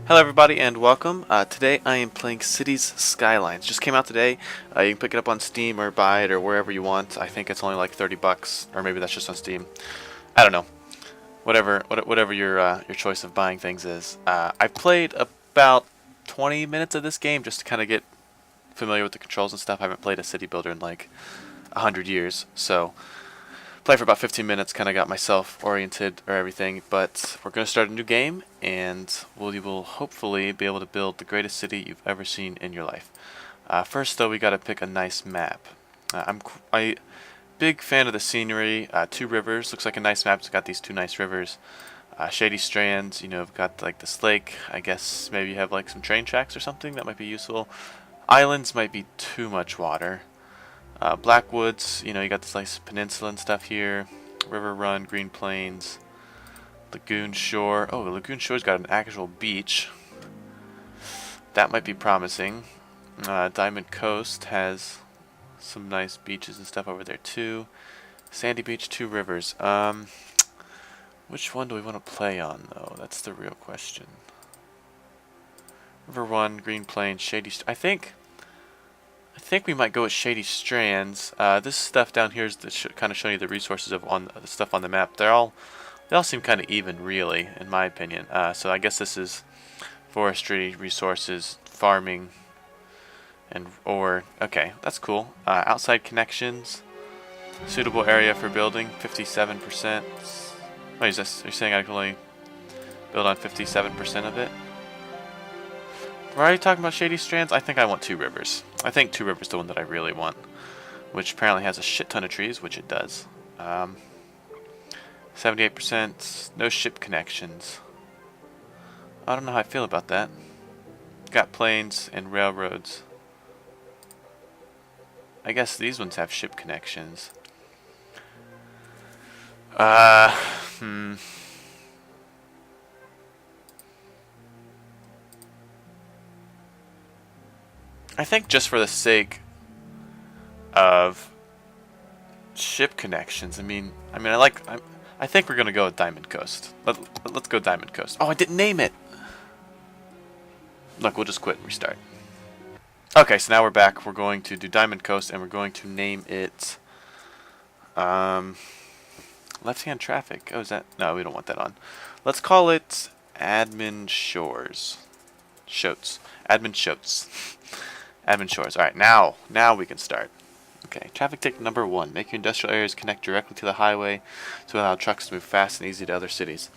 Hello everybody and welcome. Today I am playing Cities Skylines. Just came out today. You can pick it up on Steam or buy it or wherever you want. I think it's only like 30 bucks, or maybe that's just on Steam. I don't know. Whatever your choice of buying things is. I've played about 20 minutes of this game just to kind of get familiar with the controls and stuff. I haven't played a city builder in like 100 years, so played for about 15 minutes, kind of got myself oriented or everything, but we're going to start a new game, and we will hopefully be able to build the greatest city you've ever seen in your life. First, though, we got to pick a nice map. I'm big fan of the scenery. Two rivers looks like a nice map. It's got these two nice rivers. Shady Strands, you know, we've got like this lake. I guess maybe you have like some train tracks or something that might be useful. Islands might be too much water. Blackwoods, you know, you got this nice peninsula and stuff here. River Run, Green Plains, Lagoon Shore. Oh, the Lagoon Shore's got an actual beach. That might be promising. Diamond Coast has some nice beaches and stuff over there too. Sandy Beach, Two Rivers. Which one do we want to play on though? That's the real question. River Run, Green Plains, Shady. I think we might go with Shady Strands. This stuff down here is kind of showing you the resources of the stuff on the map. They all seem kind of even, really, in my opinion. So I guess this is forestry, resources, farming, or okay, that's cool. Outside connections, suitable area for building, 57%. Wait, is this? You're saying I can only build on 57% of it? Why are you talking about Shady Strands? I think I want Two Rivers. I think Two Rivers is the one that I really want, which apparently has a shit ton of trees, which it does. 78%, no ship connections. I don't know how I feel about that. Got plains and railroads. I guess these ones have ship connections. I think just for the sake of ship connections, I think we're gonna go with Diamond Coast. Let's go Diamond Coast. Oh, I didn't name it. Look, we'll just quit and restart. Okay, so now we're back. We're going to do Diamond Coast, and we're going to name it left-hand traffic. Oh, is that? No, we don't want that on. Let's call it Admin Shores. Shotes. Admin Shotes. Admin Shores. Alright, now we can start. Okay, traffic tick number 1. Make your industrial areas connect directly to the highway to allow trucks to move fast and easy to other cities.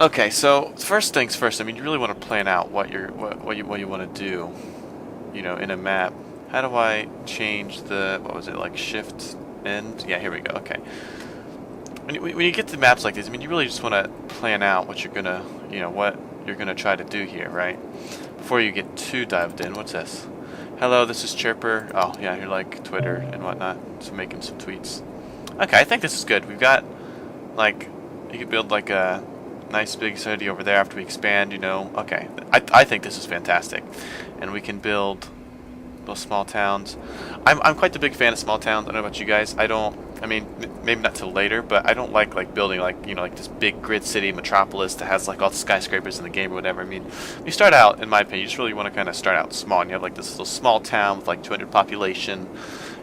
Okay, so first things first, you really want to plan out what you want to do, you know, in a map. How do I change the, what was it, like shift end? Yeah, here we go, okay. When you get to maps like this, you really just want to plan out what you're gonna, what you're gonna try to do here, right? Before you get too dived in. What's this? Hello, this is Chirper. Oh, yeah, you're like Twitter and whatnot, so making some tweets. Okay, I think this is good. We've got, like, you could build like a nice big city over there after we expand, you know. Okay, I think this is fantastic. And we can build those small towns. I'm quite the big fan of small towns. I don't know about you guys. Maybe not till later, but I don't like building like this big grid city metropolis that has like all the skyscrapers in the game or whatever. You start out, in my opinion, you just really want to kind of start out small, and you have like this little small town with like 200 population,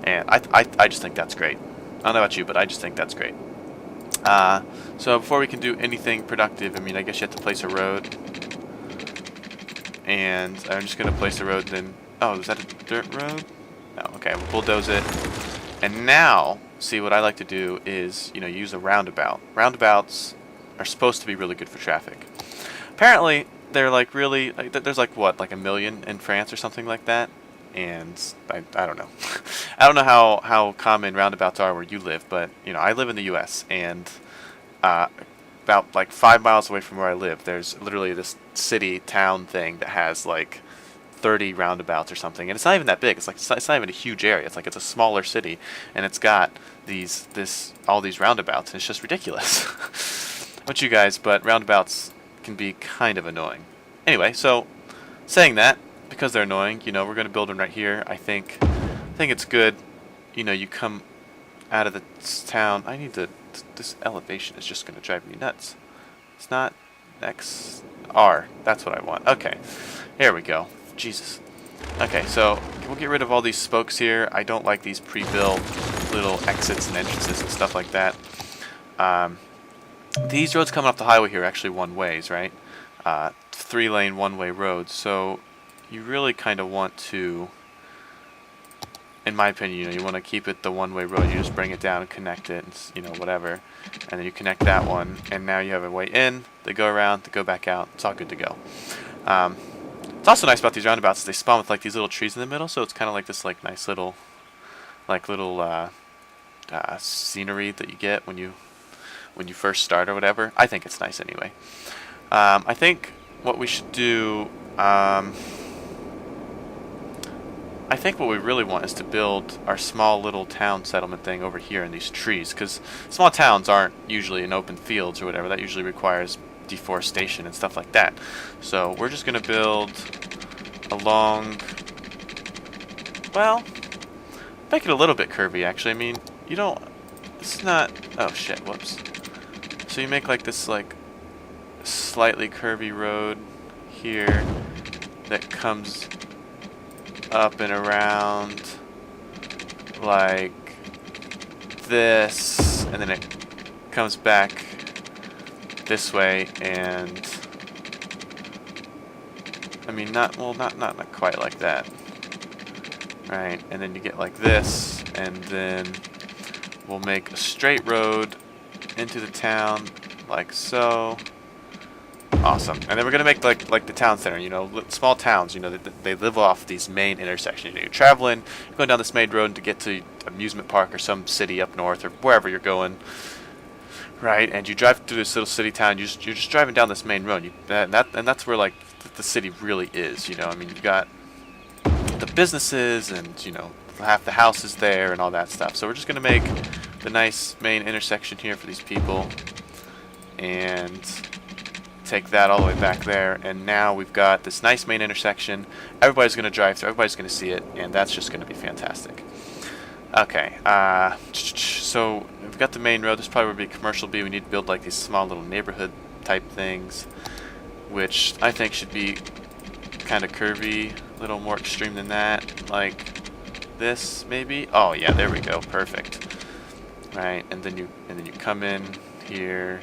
and I just think that's great. I don't know about you, but I just think that's great. So before we can do anything productive, I guess you have to place a road, and I'm just gonna place a road. Then, oh, is that a dirt road? No, okay, we'll bulldoze it. And now, see, what I like to do is, use a roundabout. Roundabouts are supposed to be really good for traffic. Apparently, they're like really, there's like what, like 1 million in France or something like that? And I don't know. I don't know how common roundabouts are where you live, but, I live in the U.S., and about like 5 miles away from where I live, there's literally this city, town thing that has like 30 roundabouts or something, and it's not even that big. It's not even a huge area. It's a smaller city, and it's got all these roundabouts, and it's just ridiculous. What you guys, but roundabouts can be kind of annoying. Anyway, so saying that, because they're annoying, we're going to build them right here. I think it's good. You come out of the town. This elevation is just going to drive me nuts. It's not X R. That's what I want. Okay, here we go. Jesus. Okay, so we'll get rid of all these spokes here. I don't like these pre-built little exits and entrances and stuff like that. These roads coming off the highway here are actually one-ways, right? 3-lane one-way roads. So you really kind of want to, in my opinion, you know, you want to keep it the one-way road. You just bring it down and connect it, and, you know, whatever. And then you connect that one, and now you have a way in, they go around, they go back out. It's all good to go. It's also nice about these roundabouts is they spawn with like these little trees in the middle, so it's kind of like this like nice little, scenery that you get when you first start or whatever. I think it's nice anyway. I think what we should do, I think what we really want is to build our small little town settlement thing over here in these trees, because small towns aren't usually in open fields or whatever. That usually requires deforestation and stuff like that. So we're just going to build along, well, make it a little bit curvy actually. I mean, you don't, it's not, oh shit, whoops. So you make like this like slightly curvy road here that comes up and around like this, and then it comes back this way, and I mean not quite like that, right? And then you get like this, and then we'll make a straight road into the town like so. Awesome. And then we're gonna make like the town center. You know, small towns. You know, they live off these main intersections. You know, you're traveling, you're going down this main road to get to amusement park or some city up north or wherever you're going, right? And you drive through this little city town. You're just driving down this main road. And that's where like the city really is. You know, I mean, you got the businesses and you know half the houses there and all that stuff. So we're just gonna make the nice main intersection here for these people, and take that all the way back there, and now we've got this nice main intersection. Everybody's going to drive through, everybody's going to see it, and that's just going to be fantastic. Okay, so we've got the main road. This probably would be commercial B. We need to build like these small little neighborhood type things, which I think should be kind of curvy, a little more extreme than that, like this maybe. Oh yeah, there we go, perfect. Right, and then you come in here,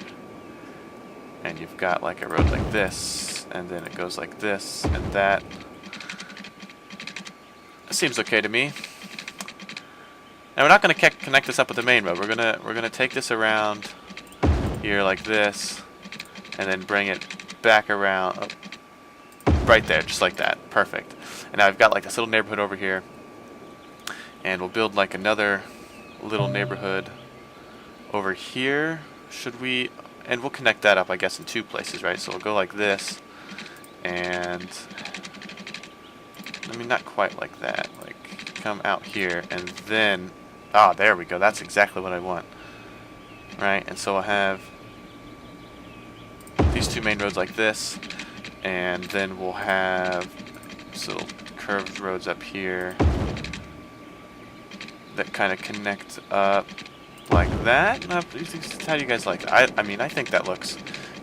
and you've got like a road like this, and then it goes like this and that. That seems okay to me. Now we're not going to connect this up with the main road. We're gonna take this around here like this, and then bring it back around, right there, just like that. Perfect. And now I've got like this little neighborhood over here, and we'll build like another little neighborhood over here. Should we? And we'll connect that up, I guess, in two places, right? So we'll go like this, and I mean, not quite like that. Like, come out here, and then, ah, there we go. That's exactly what I want, right? And so we'll have these two main roads like this, and then we'll have these little curved roads up here that kind of connect up like that. How do you guys like that? I mean, I think that looks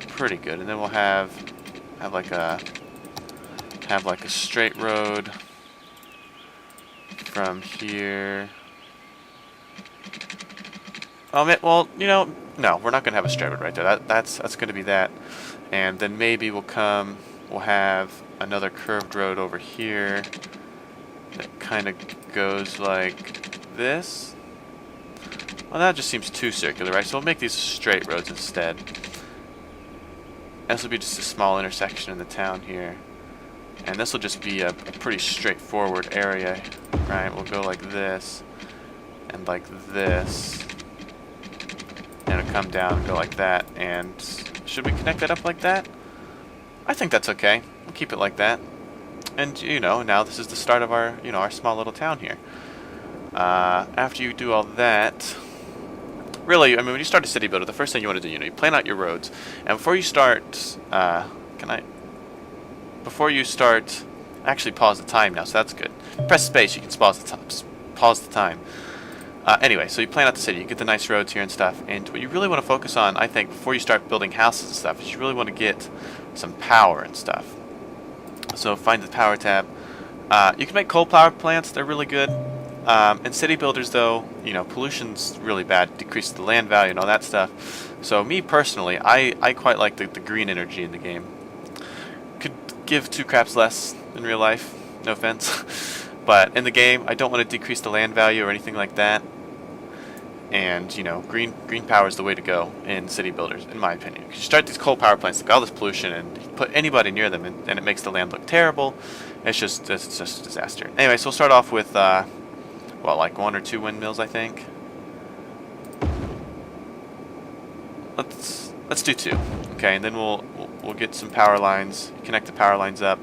pretty good. And then we'll have like a straight road from here. Well, you know, no, we're not gonna have a straight road right there. That's gonna be that. And then maybe we'll have another curved road over here that kind of goes like this. Well, that just seems too circular, right? So we'll make these straight roads instead. And this will be just a small intersection in the town here. And this will just be a pretty straightforward area, right? We'll go like this, and like this. And it'll come down and go like that. And should we connect that up like that? I think that's okay. We'll keep it like that. And, you know, now this is the start of our, you know, our small little town here. After you do all that, really, I mean, when you start a city builder, the first thing you want to do, you know, you plan out your roads, and before you start, actually pause the time now, so that's good. Press space, you can pause the time. Anyway, so you plan out the city, you get the nice roads here and stuff, and what you really want to focus on, I think, before you start building houses and stuff, is you really want to get some power and stuff. So find the power tab. You can make coal power plants, they're really good. In city builders though, you know, pollution's really bad, decreases the land value and all that stuff. So me personally, I quite like the green energy in the game. Could give two craps less in real life, no offense. But in the game, I don't want to decrease the land value or anything like that. And, you know, green power is the way to go in city builders, in my opinion. Because you start these coal power plants, like all this pollution, and you put anybody near them, and it makes the land look terrible. It's just a disaster. Anyway, so we'll start off with, well, like 1 or 2 windmills, I think. Let's do 2. Okay, and then we'll get some power lines, connect the power lines up.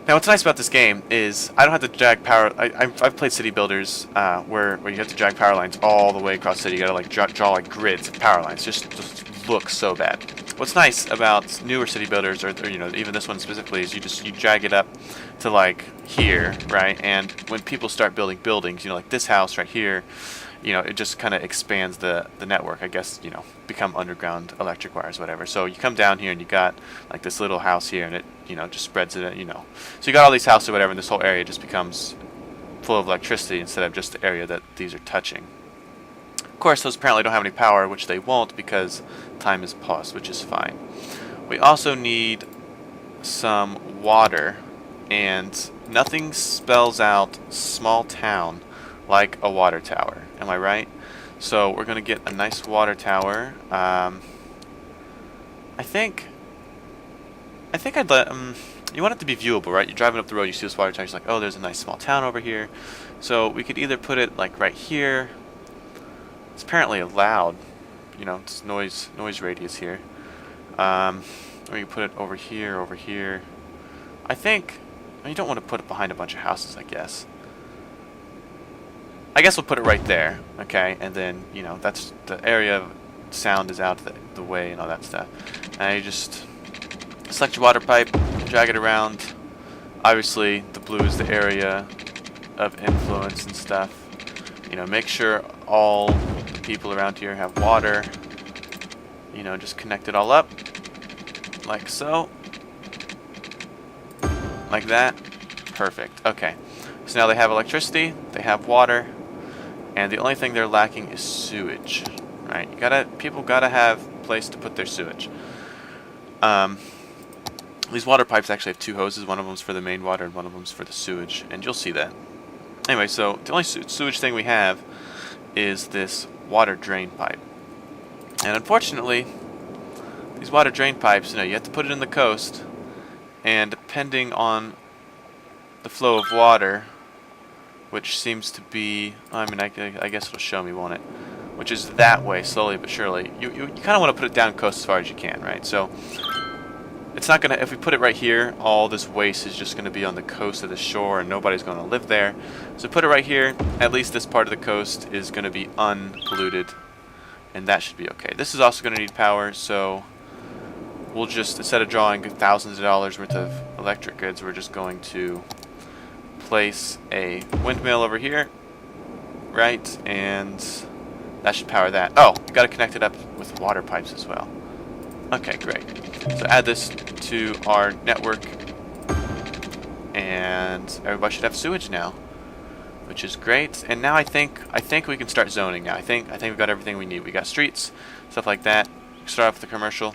Now, what's nice about this game is I don't have to drag power. I've played city builders where you have to drag power lines all the way across the city. You gotta like draw like grids of power lines. Just looks so bad. What's nice about newer city builders, or you know, even this one specifically, is you drag it up to like here, right? And when people start building buildings, you know, like this house right here, you know, it just kind of expands the network, I guess, you know, become underground electric wires, whatever. So you come down here and you got like this little house here, and it, you know, just spreads it, you know. So you got all these houses or whatever, and this whole area just becomes full of electricity instead of just the area that these are touching. Of course, those apparently don't have any power, which they won't because time is paused, which is fine. We also need some water, and nothing spells out small town like a water tower. Am I right? So we're going to get a nice water tower. I think I'd let you want it to be viewable, right? You're driving up the road, you see this water tower, you're like, oh, there's a nice small town over here. So we could either put it like right here. It's apparently allowed, you know, it's noise radius here. Or you can put it over here. I think you don't want to put it behind a bunch of houses, I guess. I guess we'll put it right there, okay? And then, you know, that's the area of sound is out the way and all that stuff. And you just select your water pipe, drag it around. Obviously, the blue is the area of influence and stuff. You know, make sure all the people around here have water. You know, just connect it all up, like so. Like that. Perfect. Okay. So now they have electricity, they have water, and the only thing they're lacking is sewage. Right? People gotta have a place to put their sewage. These water pipes actually have 2 hoses. One of them's for the main water and one of them's for the sewage, and you'll see that. Anyway, so the only sewage thing we have is this water drain pipe. And unfortunately, these water drain pipes, you know, you have to put it in the coast, and depending on the flow of water, which seems to be, I mean, I guess it'll show me, won't it? Which is that way, slowly but surely. You kind of want to put it down coast as far as you can, right? So it's not going to, if we put it right here, all this waste is just going to be on the coast of the shore and nobody's going to live there. So put it right here, at least this part of the coast is going to be unpolluted, and that should be okay. This is also going to need power, so we'll just, instead of drawing thousands of dollars worth of electric grids, we're just going to place a windmill over here, right, and that should power that. Oh, you got to connect it up with water pipes as well. Okay, great. So add this to our network, and everybody should have sewage now, which is great. And now I think we can start zoning now. I think we've got everything we need. We got streets, stuff like that. Start off with the commercial.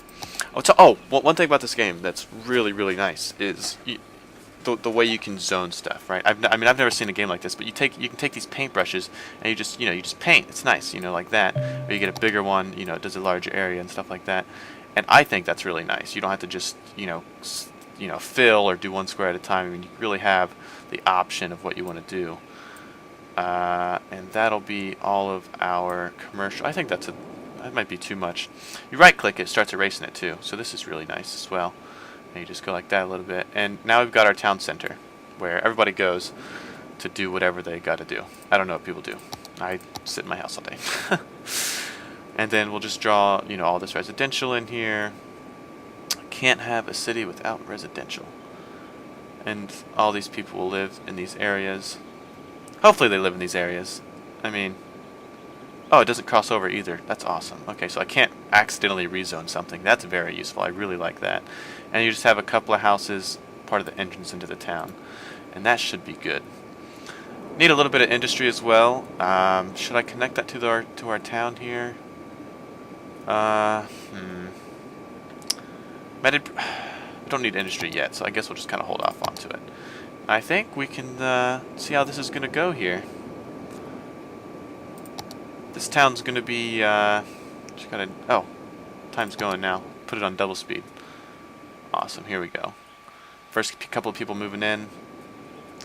One thing about this game that's really, really nice is the way you can zone stuff, right? I've never seen a game like this, but you can take these paintbrushes and you just paint. It's nice, you know, like that. Or you get a bigger one, you know, it does a larger area and stuff like that. And I think that's really nice. You don't have to just, you know, fill or do one square at a time. I mean, you really have the option of what you want to do. And that'll be all of our commercial. I think that might be too much. You right-click it, starts erasing it too. So this is really nice as well. And you just go like that a little bit. And now we've got our town center, where everybody goes to do whatever they got to do. I don't know what people do. I sit in my house all day. And then we'll just draw, you know, all this residential in here. Can't have a city without residential. And all these people will live in these areas. Hopefully they live in these areas. I mean, oh, it doesn't cross over either. That's awesome. Okay, so I can't accidentally rezone something. That's very useful. I really like that. And you just have a couple of houses, part of the entrance into the town. And that should be good. Need a little bit of industry as well. Should I connect that to our town here? We don't need industry yet, so I guess we'll just kind of hold off onto it. I think we can see how this is going to go here. This town's going to be, just gotta, oh, time's going now. Put it on double speed. Awesome, here we go. First couple of people moving in.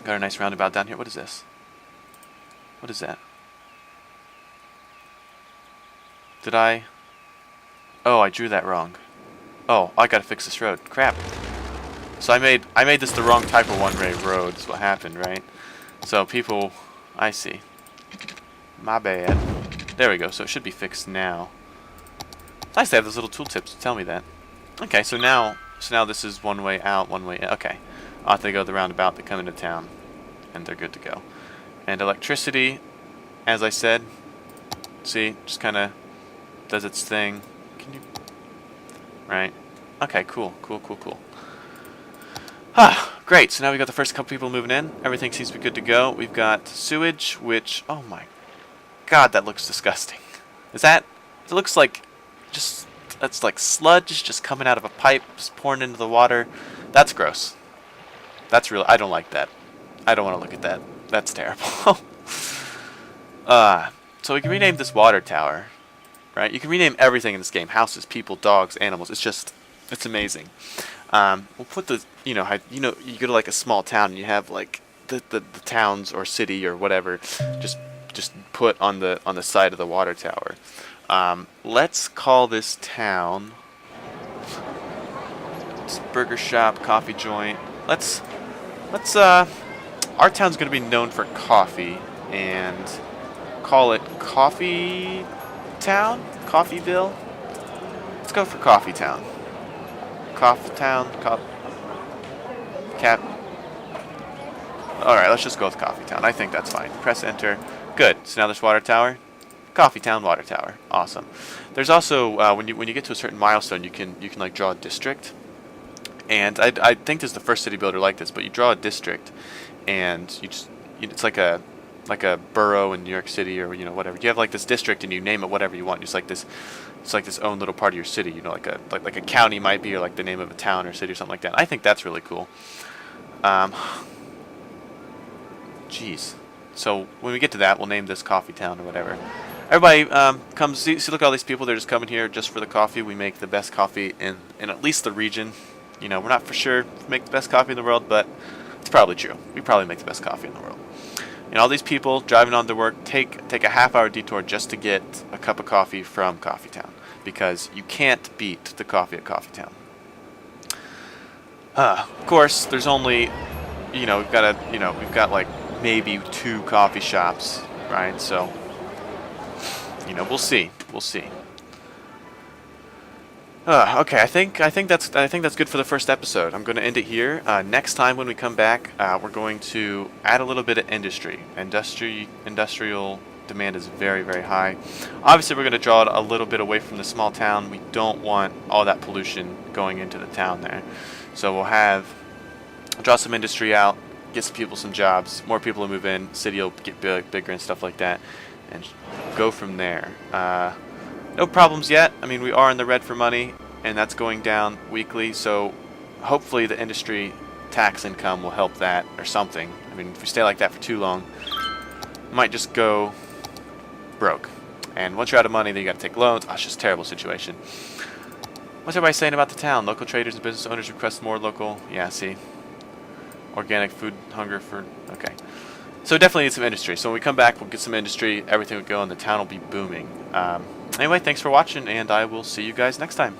Got a nice roundabout down here. What is this? What is that? Did I? Oh, I drew that wrong. Oh, I gotta fix this road. Crap. So I made this the wrong type of one-way road is what happened, right? So people, I see. My bad. There we go, so it should be fixed now. It's nice to have those little tooltips to tell me that. Okay, so now this is one way out, one way in. Okay. I'll have to go the roundabout to come into town. And they're good to go. And electricity, as I said, see, just kinda does its thing. Can you, right? Okay, cool. Ah, great, so now we got the first couple people moving in. Everything seems to be good to go. We've got sewage, which, oh my God, that looks disgusting. Is that? It looks like that's like sludge just coming out of a pipe, just pouring into the water. That's gross. That's real. I don't like that. I don't want to look at that. That's terrible. So we can rename this water tower, right? You can rename everything in this game: houses, people, dogs, animals. It's amazing. We'll put the, you go to like a small town and you have like the towns or city or whatever, just put on the side of the water tower. Let's call this town. It's burger shop, coffee joint. Let's our town's gonna be known for coffee and call it Coffee Town, Coffeeville. Let's go for Coffee Town. Coffee Town, Cap. Alright, let's just go with Coffee Town. I think that's fine. Press enter. Good. So now this water tower. Coffee Town Water Tower. Awesome. There's also when you get to a certain milestone, you can like draw a district. And I think this is the first city builder like this, but you draw a district, and it's like a borough in New York City or whatever. You have like this district, and you name it whatever you want. It's like this own little part of your city. Like a county might be, or like the name of a town or city or something like that. I think that's really cool. Jeez. So when we get to that, we'll name this Coffee Town or whatever. Everybody come see. Look at all these people. They're just coming here just for the coffee. We make the best coffee in at least the region. We're not for sure if we make the best coffee in the world, but it's probably true. We probably make the best coffee in the world. All these people driving on to work take a half-hour detour just to get a cup of coffee from Coffee Town, because you can't beat the coffee at Coffee Town. Of course, there's only, we've got like maybe 2 coffee shops, right? So, we'll see. Okay, I think that's good for the first episode. I'm going to end it here. Next time when we come back, we're going to add a little bit of industry. Industrial demand is very, very high. Obviously, we're going to draw it a little bit away from the small town. We don't want all that pollution going into the town there. So we'll draw some industry out, get some people some jobs, more people will move in, city will get bigger and stuff like that, and go from there. No problems yet. I mean, we are in the red for money, and that's going down weekly, so hopefully the industry tax income will help that or something. I mean, if we stay like that for too long, we might just go broke. And once you're out of money, then you got to take loans. It's just a terrible situation. What's everybody saying about the town? Local traders and business owners request more local. Yeah, see. Organic food hunger for... Okay. So definitely need some industry. So when we come back, we'll get some industry. Everything will go, and the town will be booming. Anyway, thanks for watching, and I will see you guys next time.